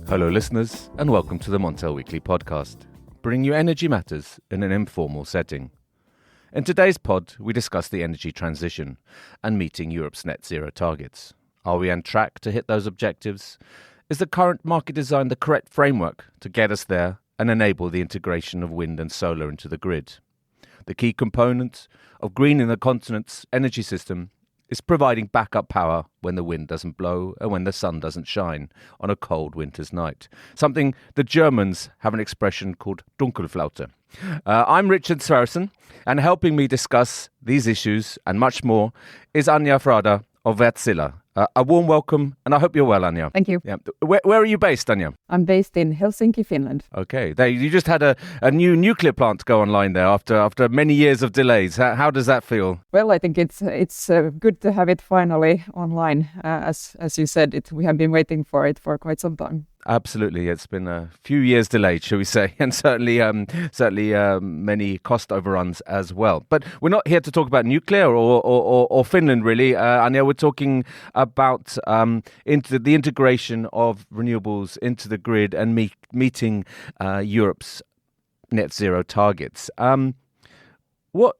Hello listeners, and welcome to the Montel Weekly Podcast, bringing you energy matters in an informal setting. In today's pod, we discuss the energy transition and meeting Europe's net zero targets. Are we on track to hit those objectives? Is the current market design the correct framework to get us there and enable the integration of wind and solar into the grid? The key component of greening the continent's energy system is providing backup power when the wind doesn't blow and when the sun doesn't shine on a cold winter's night. Something the Germans have an expression called Dunkelflaute. I'm Richard Sverrisson, and helping me discuss these issues and much more is Anja Frada of Wärtsilä. A warm welcome, and I hope you're well, Anja. Thank you. Yeah. Where are you based, Anja? I'm based in Helsinki, Finland. Okay. You just had a new nuclear plant go online there after many years of delays. How does that feel? Well, I think it's good to have it finally online. As you said, we have been waiting for it for quite some time. Absolutely, it's been a few years delayed, shall we say, and certainly many cost overruns as well. But we're not here to talk about nuclear or Finland, really. Anja, we're talking about into the integration of renewables into the grid and meeting Europe's net zero targets.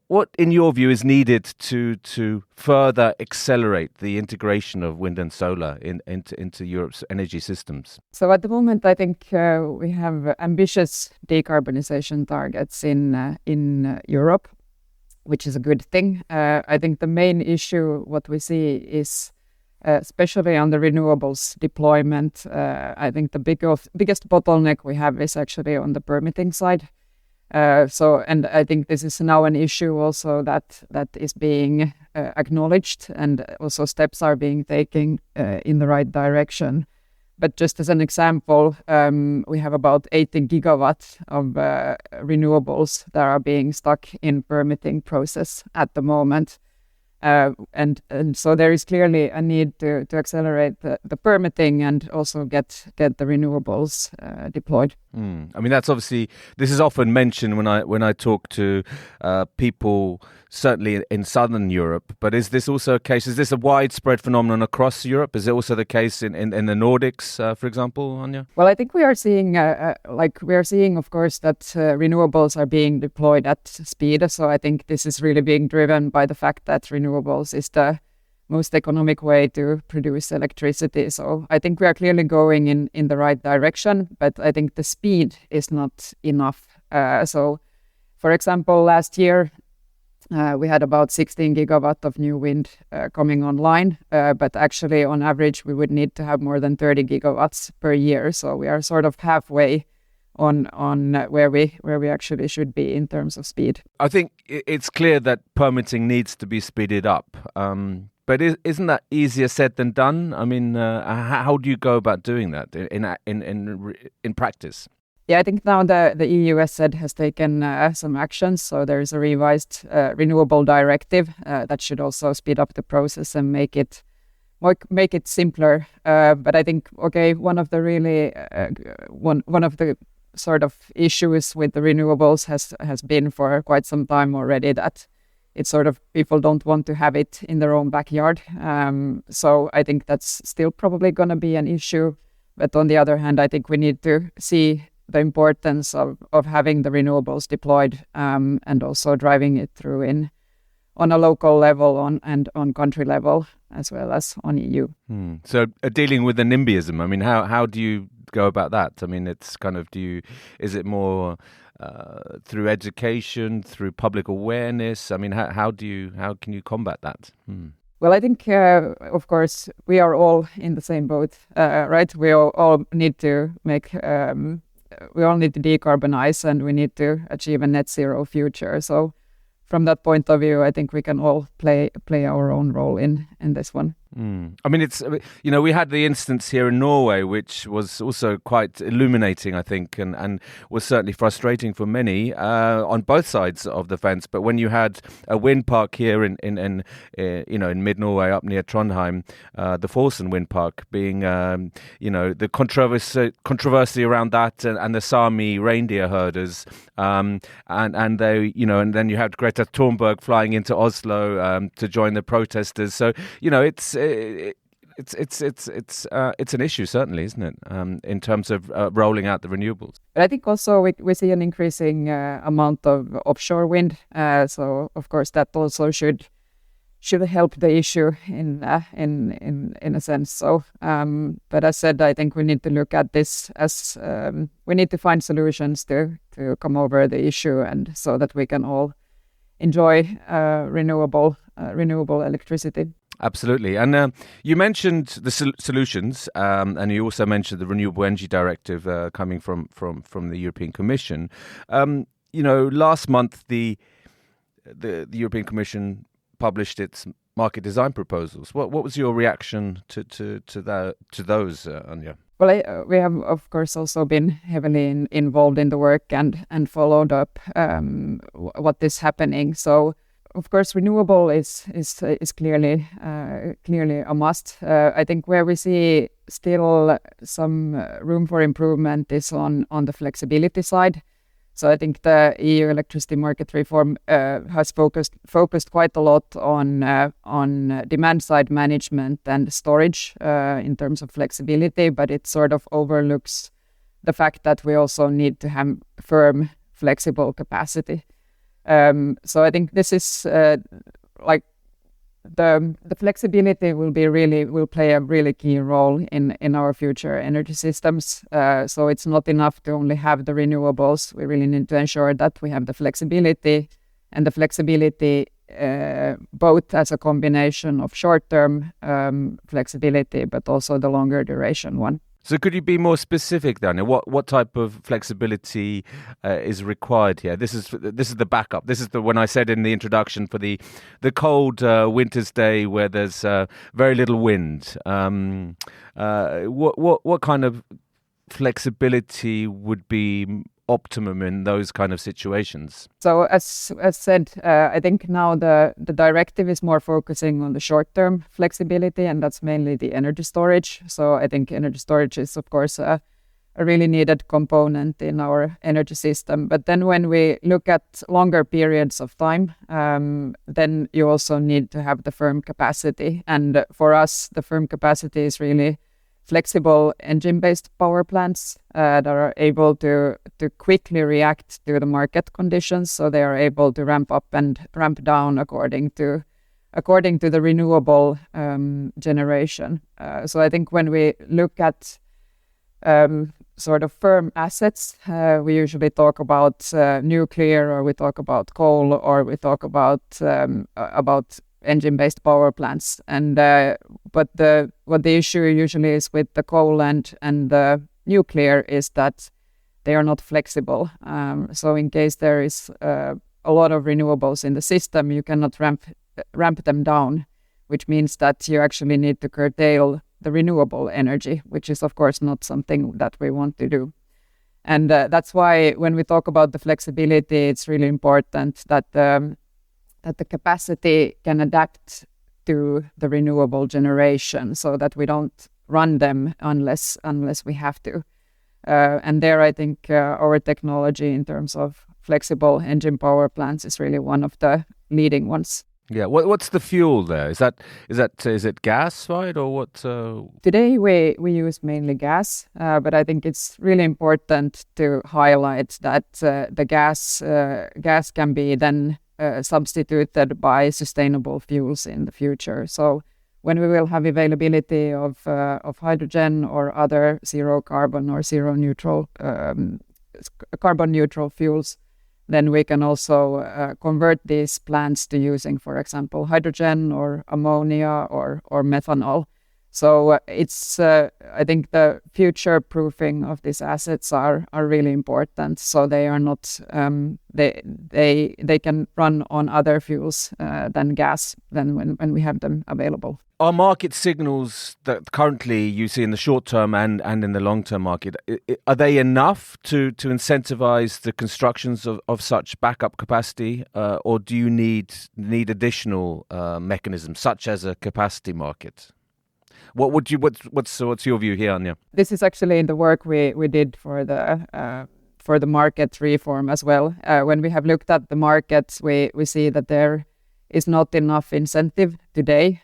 What, in your view, is needed to further accelerate the integration of wind and solar into Europe's energy systems? So at the moment, I think we have ambitious decarbonization targets in Europe, which is a good thing. I think the main issue, what we see is, especially on the renewables deployment, I think the biggest bottleneck we have is actually on the permitting side. And I think this is now an issue also that is being acknowledged, and also steps are being taken in the right direction. But just as an example, we have about 80 gigawatts of renewables that are being stuck in permitting process at the moment. And so there is clearly a need to accelerate the permitting and also get the renewables deployed. I mean, this is often mentioned when I talk to people, certainly in southern Europe. But is this also a case? Is this a widespread phenomenon across Europe? Is it also the case in the Nordics, for example, Anja? Well, I think we are seeing, of course, that renewables are being deployed at speed. So I think this is really being driven by the fact that renewables is the most economic way to produce electricity. So I think we are clearly going in the right direction, but I think the speed is not enough. So, for example, last year we had about 16 gigawatt of new wind coming online, but actually on average we would need to have more than 30 gigawatts per year. So we are sort of halfway on where we actually should be in terms of speed. I think it's clear that permitting needs to be speeded up. But isn't that easier said than done? I mean, how do you go about doing that in practice? Yeah, I think now the EU, as said, has taken some actions. So there is a revised renewable directive that should also speed up the process and make it simpler. But I think, one of the sort of issues with the renewables has been for quite some time already that it's sort of people don't want to have it in their own backyard. So I think that's still probably going to be an issue. But on the other hand, I think we need to see the importance of having the renewables deployed and also driving it through on a local level and on country level as well as on EU. So dealing with the NIMBYism, I mean, how do you go about that? I mean, it's kind of, is it more through education, through public awareness? I mean, how can you combat that? Well, I think, of course, we are all in the same boat, right? We all need to decarbonize, and we need to achieve a net zero future. So from that point of view, I think we can all play our own role in this one. I mean, it's, we had the instance here in Norway, which was also quite illuminating, I think, and was certainly frustrating for many on both sides of the fence. But when you had a wind park here in mid-Norway up near Trondheim, the Fosen wind park being, the controversy around that and the Sami reindeer herders, and they, and then you had Greta Thunberg flying into Oslo to join the protesters. So, It's an issue, certainly, isn't it? In terms of rolling out the renewables. But I think also we see an increasing amount of offshore wind. So of course that also should help the issue in a sense. So, but as said, I think we need to look at this as we need to find solutions to come over the issue, and so that we can all enjoy renewable electricity. Absolutely. And you mentioned the solutions, and you also mentioned the Renewable Energy Directive coming from the European Commission. Last month the European Commission published its market design proposals. What was your reaction to those, Anja? Well, we have of course also been heavily involved in the work and followed up what is happening. So of course renewable is clearly a must. I think where we see still some room for improvement is on the flexibility side. So I think the EU electricity market reform has focused quite a lot on demand side management and storage in terms of flexibility, but it sort of overlooks the fact that we also need to have firm, flexible capacity. So I think this is the flexibility will play a really key role in our future energy systems. So it's not enough to only have the renewables. We really need to ensure that we have the flexibility, and the flexibility both as a combination of short-term flexibility, but also the longer duration one. So could you be more specific then? What type of flexibility is required here? This is the backup. This is when I said in the introduction for the cold winter's day where there's very little wind. What kind of flexibility would be optimum in those kind of situations? So as said, I think now the directive is more focusing on the short-term flexibility, and that's mainly the energy storage. So I think energy storage is of course a really needed component in our energy system. But then when we look at longer periods of time, then you also need to have the firm capacity. And for us, the firm capacity is really flexible engine-based power plants that are able to quickly react to the market conditions. So they are able to ramp up and ramp down according to the renewable generation. So I think when we look at sort of firm assets, we usually talk about nuclear, or we talk about coal, or we talk about engine-based power plants, and but what the issue usually is with the coal and the nuclear is that they are not flexible. So in case there is a lot of renewables in the system, you cannot ramp them down, which means that you actually need to curtail the renewable energy, which is of course not something that we want to do. And that's why when we talk about the flexibility, it's really important that the capacity can adapt to the renewable generation, so that we don't run them unless we have to. And there, I think our technology in terms of flexible engine power plants is really one of the leading ones. Yeah. What's the fuel there? Is it gas, right, or what? Today we use mainly gas, but I think it's really important to highlight that the gas can be then substituted by sustainable fuels in the future. So when we will have availability of hydrogen or other zero carbon or carbon neutral fuels, then we can also convert these plants to using, for example, hydrogen or ammonia or methanol. So it's I think the future proofing of these assets are really important. So they are not they can run on other fuels than gas when we have them available. Are market signals that currently you see in the short term and in the long term market, are they enough to incentivize the constructions of such backup capacity, or do you need additional mechanisms such as a capacity market? What's your view here, Anja? This is actually in the work we did for the market reform as well. When we have looked at the markets, we see that there is not enough incentive today.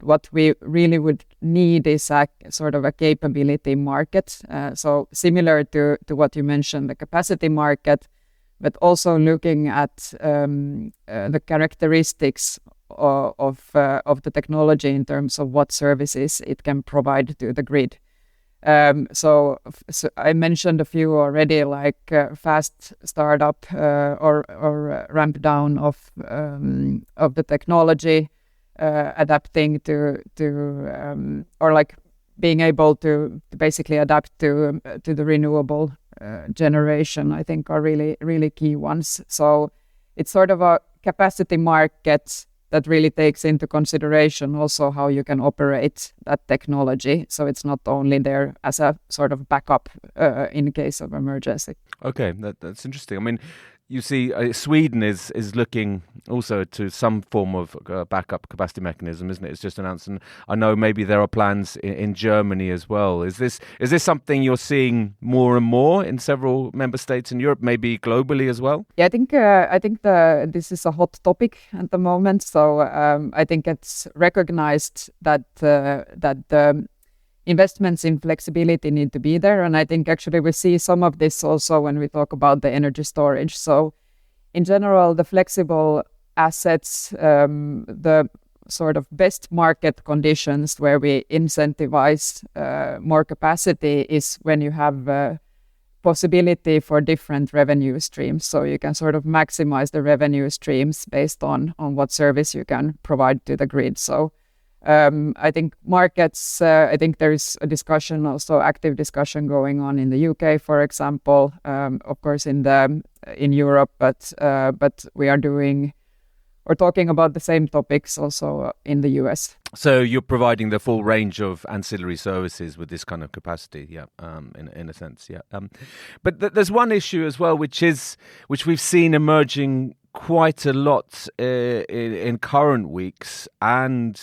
What we really would need is a sort of a capability market. So similar to what you mentioned, the capacity market, but also looking at the characteristics of the technology in terms of what services it can provide to the grid. So I mentioned a few already, like fast startup or ramp down of the technology, adapting to or like being able to basically adapt to the renewable generation. I think are really key ones. So it's sort of a capacity market that really takes into consideration also how you can operate that technology. So it's not only there as a sort of backup in case of emergency. Okay, that's interesting. I mean, you see, Sweden is looking also to some form of backup capacity mechanism, isn't it? It's just announced, and I know maybe there are plans in Germany as well. Is this something you're seeing more and more in several member states in Europe, maybe globally as well? Yeah, I think this is a hot topic at the moment. So I think it's recognized that the investments in flexibility need to be there. And I think actually we see some of this also when we talk about the energy storage. So in general, the flexible assets, the sort of best market conditions where we incentivize more capacity is when you have possibility for different revenue streams. So you can sort of maximize the revenue streams based on what service you can provide to the grid. So I think markets, I think there's a discussion, also active discussion going on in the UK, for example, of course in Europe, but we are doing or talking about the same topics also in the US. So you're providing the full range of ancillary services with this kind of capacity, yeah, in a sense, yeah. But there's one issue as well, which we've seen emerging quite a lot in current weeks, and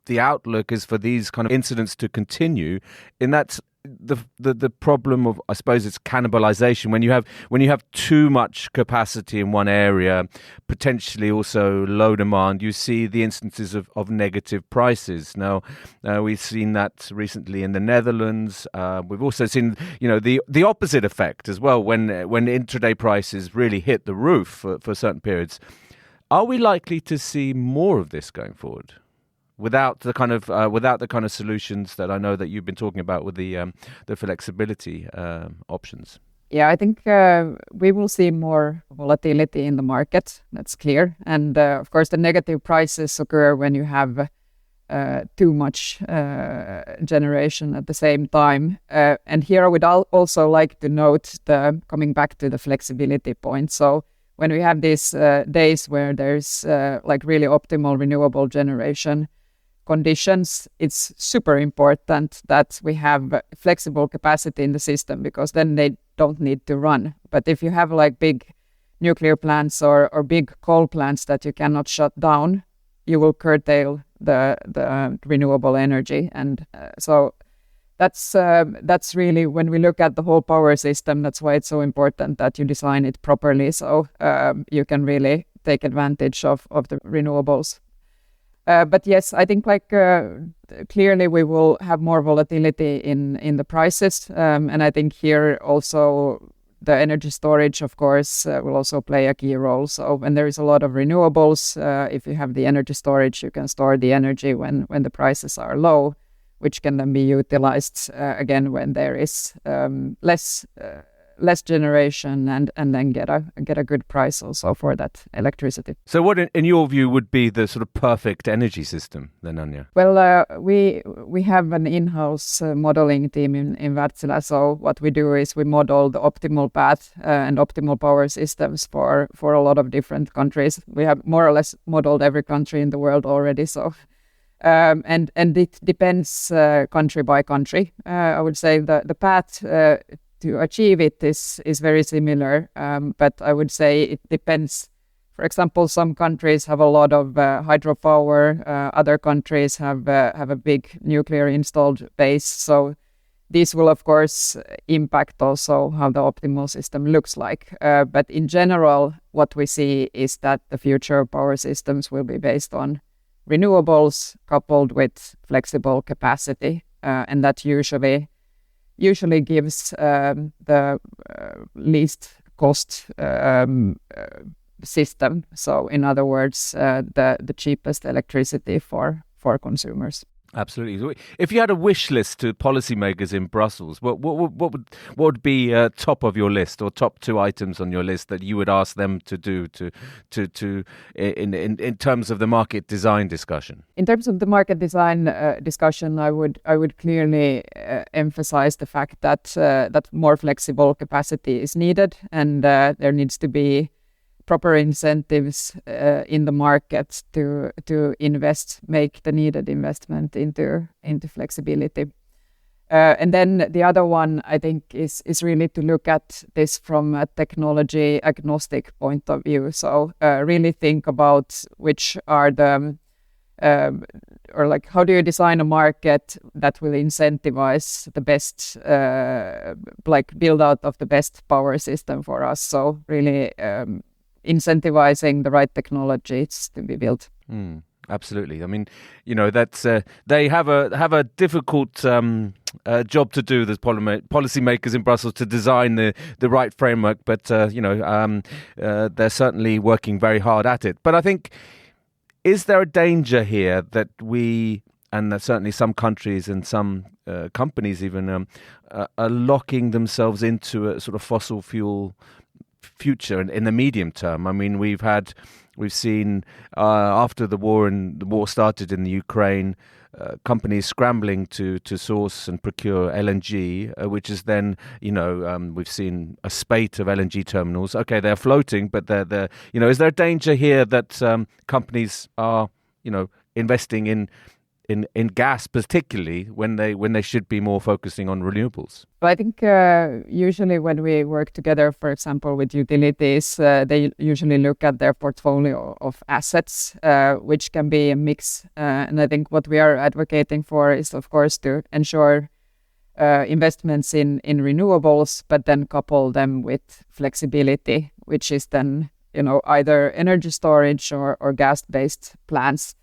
the outlook is for these kind of incidents to continue, in that the problem of, I suppose, it's cannibalisation. When you have too much capacity in one area, potentially also low demand, you see the instances of negative prices. Now, we've seen that recently in the Netherlands. We've also seen, the opposite effect as well when intraday prices really hit the roof for certain periods. Are we likely to see more of this going forward? Without the kind of solutions that I know that you've been talking about with the flexibility options. Yeah, I think we will see more volatility in the market. That's clear, and of course the negative prices occur when you have too much generation at the same time. And here I would also like to note coming back to the flexibility point. So when we have these days where there's like really optimal renewable generation conditions, it's super important that we have flexible capacity in the system, because then they don't need to run. But if you have like big nuclear plants or big coal plants that you cannot shut down, you will curtail the renewable energy. And so that's really, when we look at the whole power system, that's why it's so important that you design it properly, so you can really take advantage of the renewables. But yes, I think clearly we will have more volatility in the prices. And I think here also the energy storage, of course, will also play a key role. So when there is a lot of renewables, if you have the energy storage, you can store the energy when the prices are low, which can then be utilized again when there is less generation, and then get a good price also for that electricity. So what in your view would be the sort of perfect energy system then, Anja? Well, we have an in-house modeling team in Wärtsilä. So what we do is we model the optimal path and optimal power systems for a lot of different countries. We have more or less modeled every country in the world already. So and it depends country by country. I would say the path to achieve it is very similar, but I would say it depends. For example, some countries have a lot of hydropower, other countries have a big nuclear installed base. So These will, of course, impact also how the optimal system looks like. But in general, what we see is that the future power systems will be based on renewables coupled with flexible capacity, and that usually gives the least cost system. So, in other words, the cheapest electricity for consumers. Absolutely. If you had a wish list to policymakers in Brussels, what would be top of your list, or top 2 items on your list that you would ask them to do in terms of the market design discussion? In terms of the market design discussion, I would clearly emphasize the fact that more flexible capacity is needed, and there needs to be proper incentives in the market to make the needed investment into flexibility. And then the other one, I think, is really to look at this from a technology agnostic point of view. So really think about which are the or like how do you design a market that will incentivize the best build out of the best power system for us. So really incentivizing the right technologies to be built. Absolutely. I mean, that's they have a difficult job to do, the policymakers in Brussels, to design the right framework. But they're certainly working very hard at it. But I think, is there a danger here that we, and that certainly some countries and some companies even, are locking themselves into a sort of fossil fuel future in the medium term? I mean, we've seen after the war started in the Ukraine, companies scrambling to source and procure LNG, which is then, we've seen a spate of LNG terminals. Okay, they're floating, but they're is there a danger here that companies are, investing in gas, particularly when they should be more focusing on renewables? Well, I think usually when we work together, for example, with utilities, they usually look at their portfolio of assets, which can be a mix. And I think what we are advocating for is, of course, to ensure investments in renewables, but then couple them with flexibility, which is then, either energy storage or gas-based plants.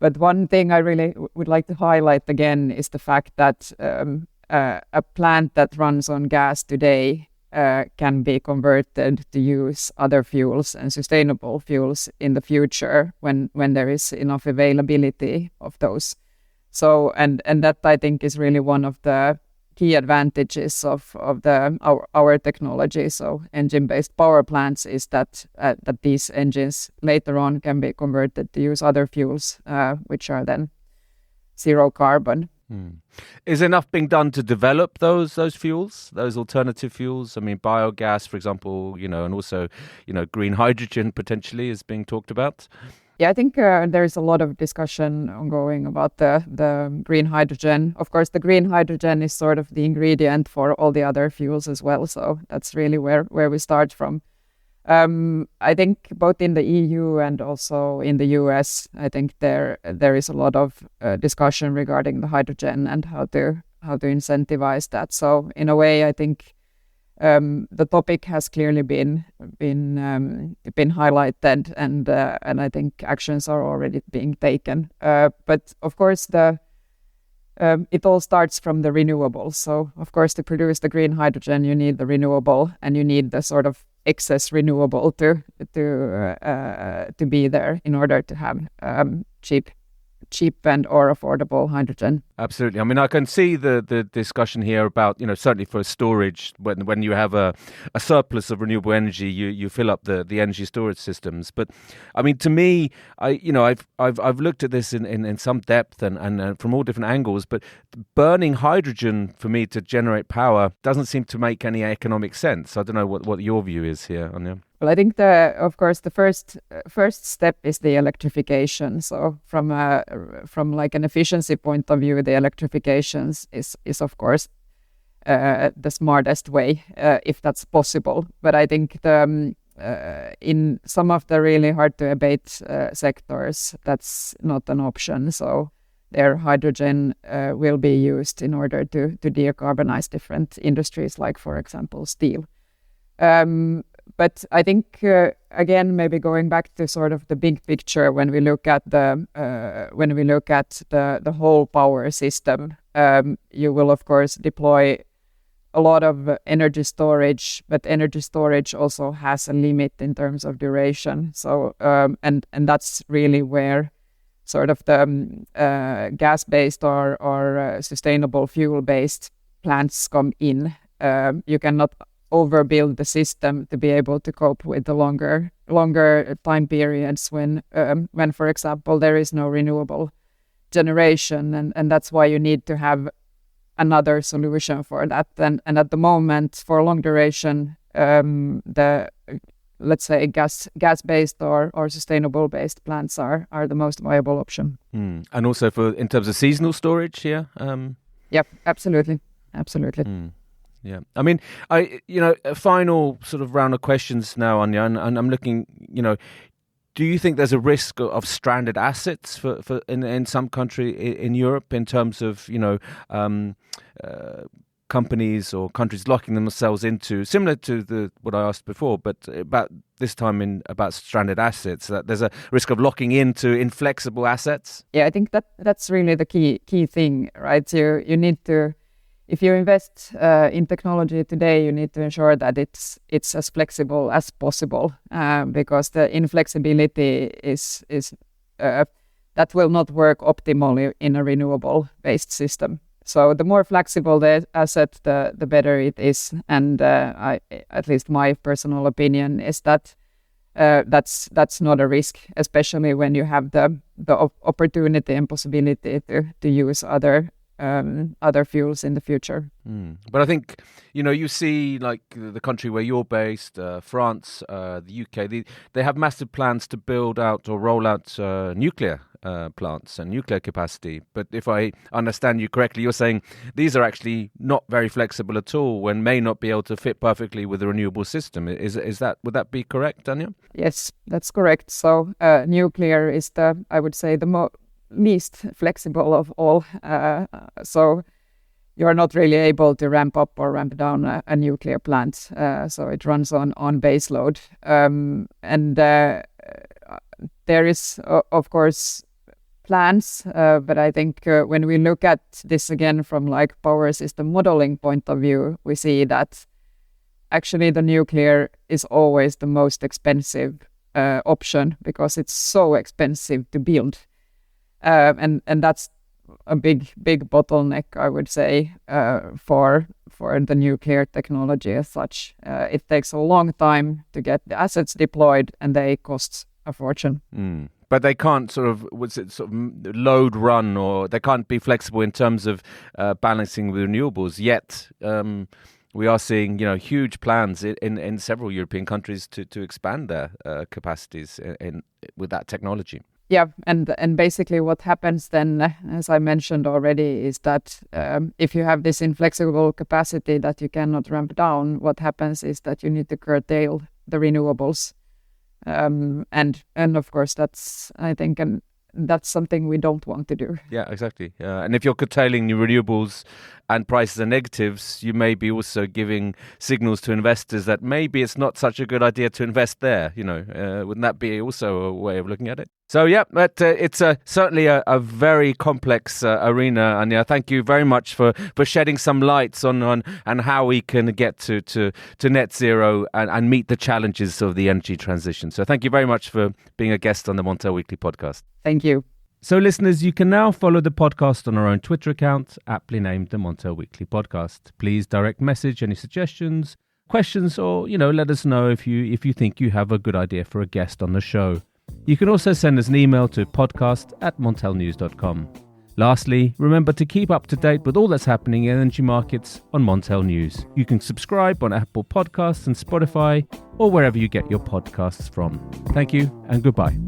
But one thing I really would like to highlight again is the fact that a plant that runs on gas today can be converted to use other fuels and sustainable fuels in the future when there is enough availability of those. So and that, I think, is really one of the key advantages of our technology. So engine-based power plants is that these engines later on can be converted to use other fuels, which are then zero carbon. Is enough being done to develop those fuels, those alternative fuels? I mean, biogas, for example, and also, green hydrogen potentially is being talked about. Yeah, I think there's a lot of discussion ongoing about the green hydrogen. Of course, the green hydrogen is sort of the ingredient for all the other fuels as well. So that's really where we start from. I think both in the EU and also in the US, I think there is a lot of discussion regarding the hydrogen and how to incentivize that. So in a way, I think the topic has clearly been highlighted, and I think actions are already being taken. But of course, it all starts from the renewables. So of course, to produce the green hydrogen, you need the renewable, and you need the sort of excess renewable to be there in order to have cheap and or affordable hydrogen. Absolutely. I mean, I can see the discussion here about, certainly for storage, when you have a surplus of renewable energy, you fill up the energy storage systems. But I mean, to me, I've looked at this in some depth and from all different angles, but burning hydrogen for me to generate power doesn't seem to make any economic sense. I don't know what your view is here, Anja. Well, I think of course the first step is the electrification. So from like an efficiency point of view, the electrification is of course the smartest way if that's possible. But I think in some of the really hard to abate sectors, that's not an option. So their hydrogen will be used in order to decarbonize different industries, like, for example, steel. But I think, again, maybe going back to sort of the big picture, when we look at the whole power system, you will of course deploy a lot of energy storage, but energy storage also has a limit in terms of duration. So and that's really where sort of the gas-based or sustainable fuel-based plants come in. You cannot overbuild the system to be able to cope with the longer time periods when, for example, there is no renewable generation, and that's why you need to have another solution for that. And at the moment, for long duration, let's say gas-based or sustainable-based plants are the most viable option. And also in terms of seasonal storage, yeah. Yep, absolutely. Yeah, I mean, a final sort of round of questions now, Anja, and I'm looking, do you think there's a risk of stranded assets for in some country in Europe in terms of, companies or countries locking themselves into, similar to what I asked before, but about this time about stranded assets, that there's a risk of locking into inflexible assets? Yeah, I think that's really the key thing, right? You need to, if you invest in technology today, you need to ensure that it's as flexible as possible, because the inflexibility is that will not work optimally in a renewable-based system. So the more flexible the asset, the better it is. And at least my personal opinion is that that's not a risk, especially when you have the opportunity and possibility to use other fuels in the future. But I think, you see like the country where you're based, France, the UK, they have massive plans to build out or roll out nuclear plants and nuclear capacity. But if I understand you correctly, you're saying these are actually not very flexible at all and may not be able to fit perfectly with the renewable system. Would that be correct, Anja? Yes, that's correct. So nuclear is I would say, the least flexible of all. So you are not really able to ramp up or ramp down a nuclear plant. So it runs on base load. And there is, of course, plans, but I think when we look at this again from like power system modeling point of view, we see that actually the nuclear is always the most expensive option, because it's so expensive to build. And that's a big bottleneck, I would say, for the nuclear technology as such. It takes a long time to get the assets deployed, and they cost a fortune. But they can't load run, or they can't be flexible in terms of balancing with renewables. Yet we are seeing, huge plans in several European countries to expand their capacities with that technology. Yeah, and basically what happens then, as I mentioned already, is that if you have this inflexible capacity that you cannot ramp down, what happens is that you need to curtail the renewables. And of course, that's, I think, that's something we don't want to do. Yeah, exactly. And if you're curtailing new renewables and prices are negatives, you may be also giving signals to investors that maybe it's not such a good idea to invest there. Wouldn't that be also a way of looking at it? So, yeah, but it's certainly a very complex arena. And thank you very much for shedding some lights on how we can get to net zero and meet the challenges of the energy transition. So thank you very much for being a guest on the Montel Weekly podcast. Thank you. So, listeners, you can now follow the podcast on our own Twitter account, aptly named the Montel Weekly Podcast. Please direct message any suggestions, questions, or, let us know if you think you have a good idea for a guest on the show. You can also send us an email to podcast@montelnews.com. Lastly, remember to keep up to date with all that's happening in energy markets on Montel News. You can subscribe on Apple Podcasts and Spotify, or wherever you get your podcasts from. Thank you and goodbye.